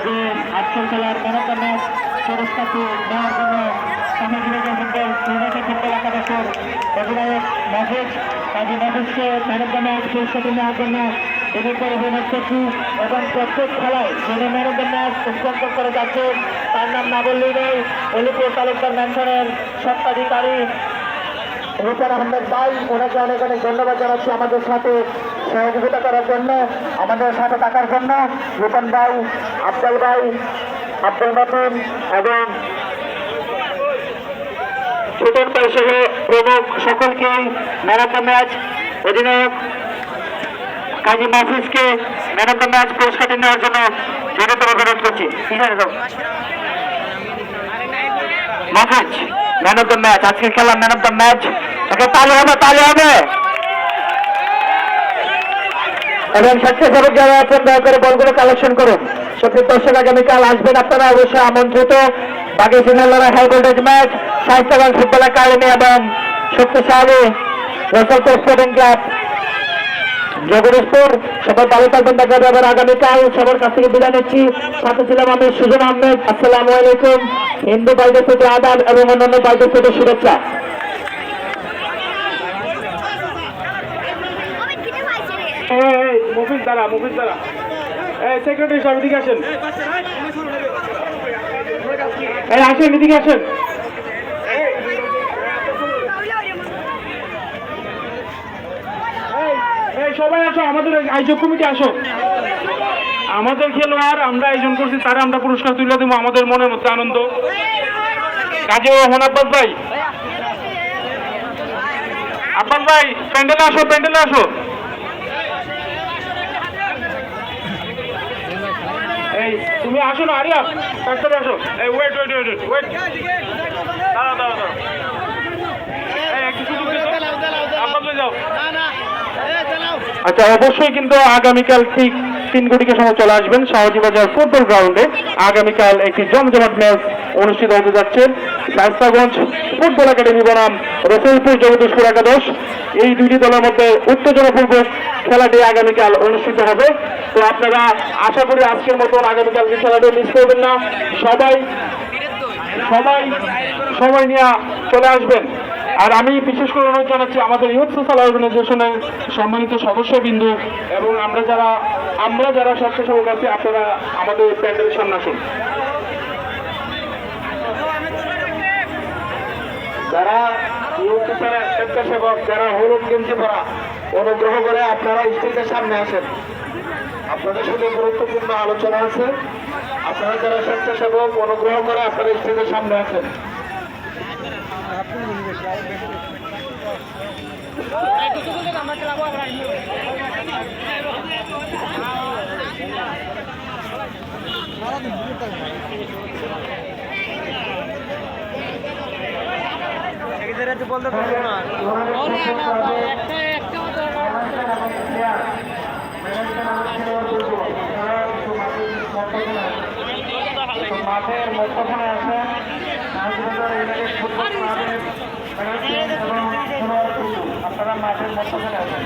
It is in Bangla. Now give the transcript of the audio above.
যে আজকের খেলার ম্যান অফ দ্য ম্যাচ পুরস্কারটি নেওয়ার জন্য সহযোগিতা ফুটবল ইউনাইটেড ফুটবল একাদশের অধিনায়ক মাহফুজ কাজী মাহফুজকে ম্যান অফ দ্য ম্যাচ পুরস্কারটি নেওয়ার জন্য বিনীতভাবে অনুরোধ করছি এবং প্রত্যেক খেলায় যিনি man of the match sponsor করে যাচ্ছে তার নাম না বললেই নেই অলিপুর তালুকদার ম্যানশনের স্বত্বাধিকারী রূপন আহমেদ ভাই, ওনাকে অনেক অনেক ধন্যবাদ জানাচ্ছি আমাদের সাথে সহযোগিতা করার জন্য, আমাদের সাথে থাকার জন্য। রূপন ভাই, আফজাল ভাই, আব্দুল মতিন এবং ছোটন ভাই সহ প্রমুখ সকলকে ম্যান অফ দ্য ম্যাচ অধিনায়ক কাজী মাহফুজকে ম্যান অফ দ্য ম্যাচ পুরস্কারটি নেওয়ার জন্য বিনীতভাবে অনুরোধ করছি। Mahfuz man of the match, আজকের খেলা ম্যান অফ দ্য ম্যাচ। তালি হবে, তালি হবে। এবং স্বেচ্ছাসেবক যারা আছেন দয়া করে বলগুলো কালেকশন করুন। সত্যি দর্শক আগামীকাল আসবেন আপনারা অবশ্যই আমন্ত্রিত। বাকি সিনেলারা হাই ভোল্টেজ ম্যাচ স্বাস্থ্যবান ফুটবল একাডেমি এবং শক্তিশালী রসলপুর স্পোর্টিং ক্লাব জগদীশপুর। সবাই ভালো থাকবেন, দেখা যাবে আগামীকাল। সবার কাছ থেকে বিদায় নিচ্ছি। সাথে ছিলাম আমি সুজন আহমেদ। আসসালামু আলাইকুম। হিন্দু ভাইদের প্রতি আদাব এবং অন্যান্য ভাইদের প্রতি শুভেচ্ছা। মুফিজ দ্বারা সেক্রেটারি সাহেব এদিকে আসেন, আসেন এদিকে আসেন। সবাই আসো, আমাদের আয়োজক কমিটি আসো। আমাদের খেলোয়াড় আমরা আয়োজন করছি, তারা আমরা পুরস্কার তুলে দেবো। আমাদের মনের মধ্যে আনন্দ। কাজী রহমান আব্বাস ভাই, আব্বাস ভাই প্যান্ডেলে আসো, প্যান্ডেলে আসো। এই তুমি আসো না, আরিয়া তাড়াতাড়ি আসো। এই ওয়েট ওয়েট ওয়েট ওয়েট, দাঁড়াও দাঁড়াও দাঁড়াও। এই একটু সুযোগ দিও, আব্বাস যাও। আচ্ছা, অবশ্যই কিন্তু আগামীকাল ঠিক 3 কোটিকে সময় চলে আসবেন শাহজিবাজার ফুটবল গ্রাউন্ডে। আগামীকাল একটি জমজমাট ম্যাচ অনুষ্ঠিত হতে যাচ্ছে। শায়েস্তাগঞ্জ ফুটবল একাডেমি বনাম রসুলপুর জগদীশপুর একাদশ, এই দুইটি দলের মধ্যে উত্তেজনাপূর্বক খেলাটি আগামীকাল অনুষ্ঠিত হবে। তো আপনারা আশা করি আজকের মতন আগামীকাল খেলাটি মিস করবেন না। সবাই সবাই সময় নিয়ে চলে আসবেন। আর আমি বিশেষ করে অনুরোধ জানাচ্ছি আমাদের ইউথ সোশ্যাল অর্গানাইজেশনের সম্মানিত সদস্যবৃন্দ এবং আমরা যারা স্বেচ্ছাসেবক আছি, আপনারা আমাদের প্যান্ডেলের সামনে আসুন। যারা ইউথ স্বেচ্ছাসেবক, যারা হলুদ গেঞ্জি পরা, অনুগ্রহ করে আপনারা স্টেজের সামনে আসেন। আপনাদের সাথে গুরুত্বপূর্ণ আলোচনা আছে। আপনারা যারা স্বেচ্ছাসেবক, অনুগ্রহ করে আপনারা স্টেজের সামনে আসেন। মাঠের মধ্যখানে আসেন। আপনারা মাঠের মধ্যখানে আসেন।